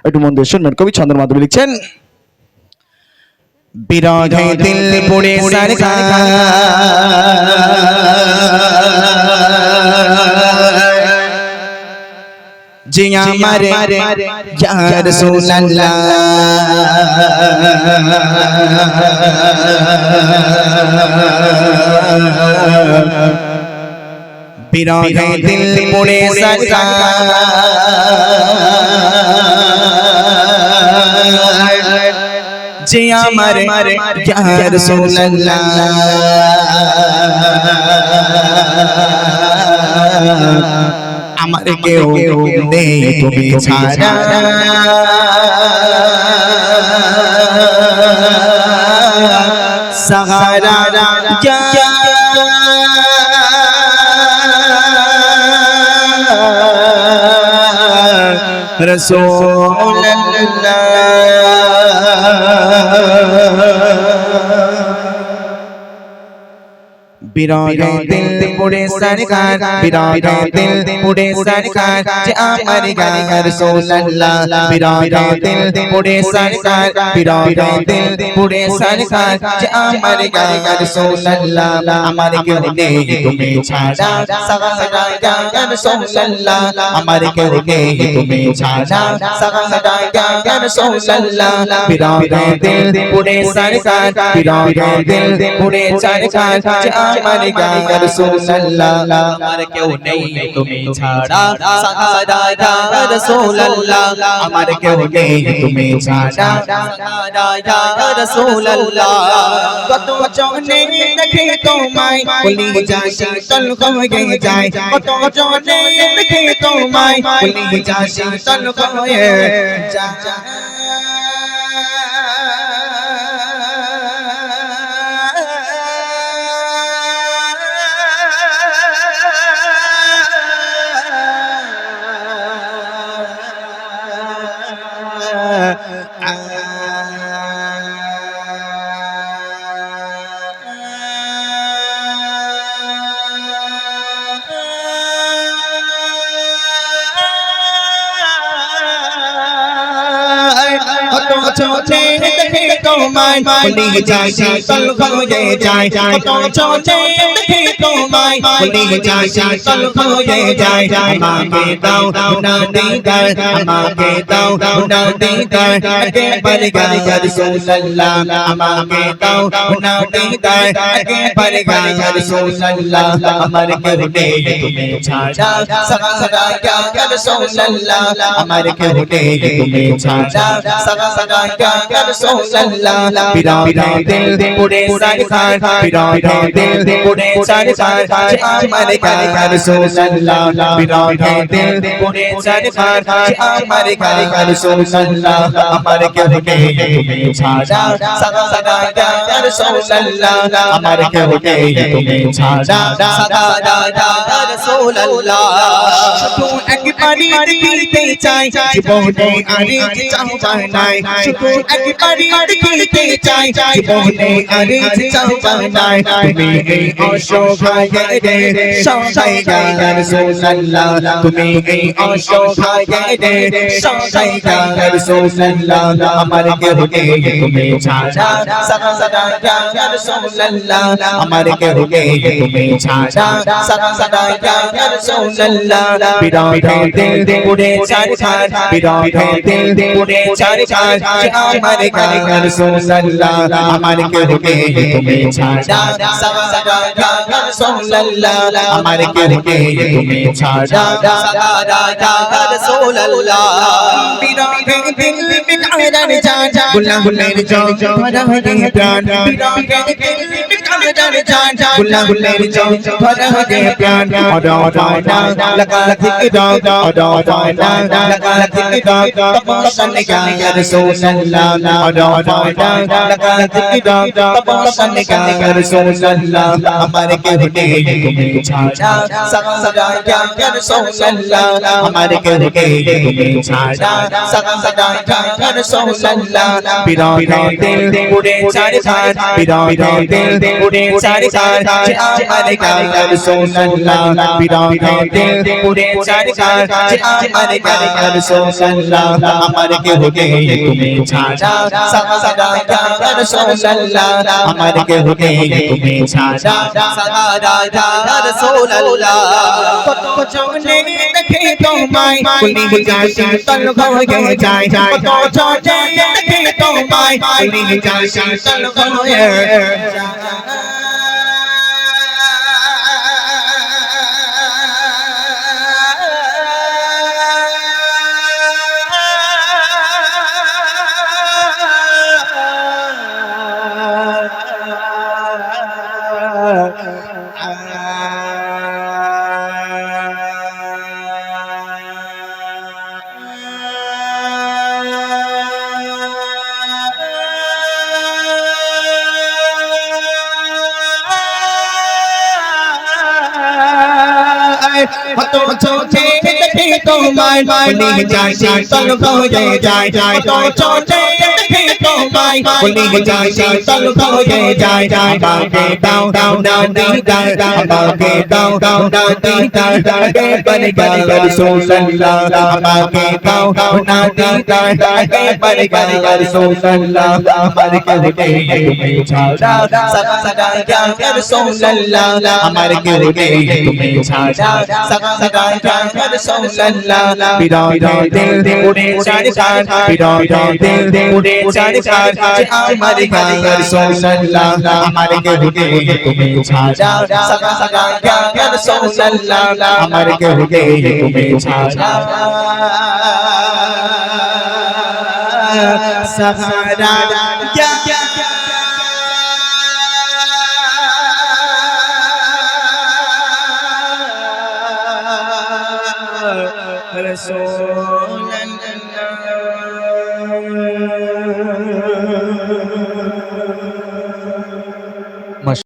একটু মন দিয়ে শুনবেন। কবি ছন্দের মাধ্যমে লিখছেন, বিরহে দিল পুড়ে সরকার জি আমার ইয়া রাসূলুল্লাহ বিরহে দিল পুড়ে সরকার জি আমার ইয়া রাসূলুল্লাহ আমার কেউ নেই তুমি ছাড়া সাহারা ইয়া রাসূলুল্লাহ বিরহে দিল পুড়ে সরকার বিরহে দিল পুড়ে সরকার যে আমার ইয়া রাসূলুল্লাহ বিরহে দিল পুড়ে সরকার বিরহে দিল পুড়ে সরকার যে আমার ইয়া রাসূলুল্লাহ আমার কেউ নেই তুমি ছাড়া সাহারা ইয়া রাসূলুল্লাহ আমার কেউ নেই তুমি ছাড়া সাহারা ইয়া রাসূলুল্লাহ বিরহে দিল পুড়ে সরকার বিরহে দিল পুড়ে সরকার যে আমার ইয়া রাসূলুল্লাহ আমার কেউ নেই তুমি ছাড়া সাহারা ইয়া রাসূলুল্লাহ আমার কেউ নেই তুমি ছাড়া সাহারা ইয়া রাসূলুল্লাহ কত জনে দেখে তোমায় বলি যায় শীতল হয়ে যায় কত জনে দেখে তোমায় বলি যায় শীতল হয়ে যায় চোখে দেখে তোমায় বলি যায় শীতল হয়ে যায় কত চোখে দেখে তোমায় বলি যায় শীতল হয়ে যায় আমাকে দাও না দিদার আমাকে দাও না দিদার একবার ইয়া রাসূলুল্লাহ আমাকে দাও না দিদার একবার ইয়া রাসূলুল্লাহ আমার কেউ নেই তুমি ছাড়া সাহারা ইয়া রাসূলুল্লাহ আমার কেউ নেই তুমি ছাড়া সাহারা ইয়া রাসূলুল্লাহ বিরহে দিল পুড়ে সরকার বিরহে দিল পুড়ে সরকার যে আমার ইয়া রাসূলুল্লাহ বিরহে দিল পুড়ে সরকার যে আমার ইয়া রাসূলুল্লাহ আমার কেউ নেই তুমি ছাড়া সাহারা ইয়া রাসূলুল্লাহ আমার কেউ নেই তুমি ছাড়া সাহারা ইয়া রাসূলুল্লাহ শুধু একবারই দেখিতে চাই জীবনে আর চাওয়া নাই শুধু একবারই দেখিতে চাই জীবনে আর চাওয়া নাই তুমি এই অসহায় রে সহায় ইয়া রাসূলুল্লাহ তুমি এই অসহায় রে সহায় ইয়া রাসূলুল্লাহ আমার কেউ নেই তুমি ছাড়া সাহারা ইয়া রাসূলুল্লাহ আমার কেউ নেই তুমি ছাড়া সাহারা ইয়া রাসূলুল্লাহ বিরহে দিল পুড়ে সরকার বিরহে দিল পুড়ে সরকার যে আমার ইয়া রাসূলুল্লাহ আমার কেউ নেই তুমি ছাড়া সাহারা ইয়া রাসূলুল্লাহ আমার কেউ নেই তুমি ছাড়া সাহারা ইয়া রাসূলুল্লাহ বিরহে দিল বিকারার জান গুলামের জান ভরা হয়ে প্রাণ বিরহে দিল বিকারার জান গুলামের জান ভরা হয়ে প্রাণ ওডা ওডা লাগা ঠিকদা ওডা ওডা লাগা ঠিকদা তপসন ইয়া রাসূলুল্লাহ ওডা ওডা লাগা ঠিকদা তপসন ইয়া রাসূলুল্লাহ আমার কেউ নেই তুমি ছাড়া সাহারা ইয়া রাসূলুল্লাহ আমার কেউ নেই তুমি ছাড়া সাহারা ইয়া রাসূলুল্লাহ বিরহে দিল পুড়ে সরকার বিরহে দিল পুড়ে उड़े सरकार जे अमर का रसूल अल्लाह बिरान दिल उड़े सरकार जे अमर का रसूल अल्लाह अमर के हो गए तुम्हें छाड़ा सहारा या रसूल अल्लाह अमर के हो गए तुम्हें छाड़ा सहारा या रसूल अल्लाह कतो जाने देखे तो माय कुली जासी तल हो जाए कतो जाने देखे तो माय कुली जासी तल हो जाए तो छोटे देखे तो माय बोली जाए तल हो जाए तो छोटे देखे तो माय बोली जाए तल हो जाए बागे दाऊ दाऊ दी बागे दाऊ दाऊ दी पर गा रसूल अल्लाह बागे दाऊ दाऊ दी पर गा रसूल अल्लाह हमारे के होते तुम्हें छाड़ा सदा या रसूल अल्लाह हमारे के होते तुम्हें छाड़ा सदा या रसूल अल्लाह बिरान दिल उड़े सरकार बिरान दिल उड़े सरकार जे हमारे का रसूल अल्लाह हमारे के होते तुम्हें छाड़ा सदा या रसूल अल्लाह हमारे के होते तुम्हें छाड़ा सहारा या रसूल अल्लाह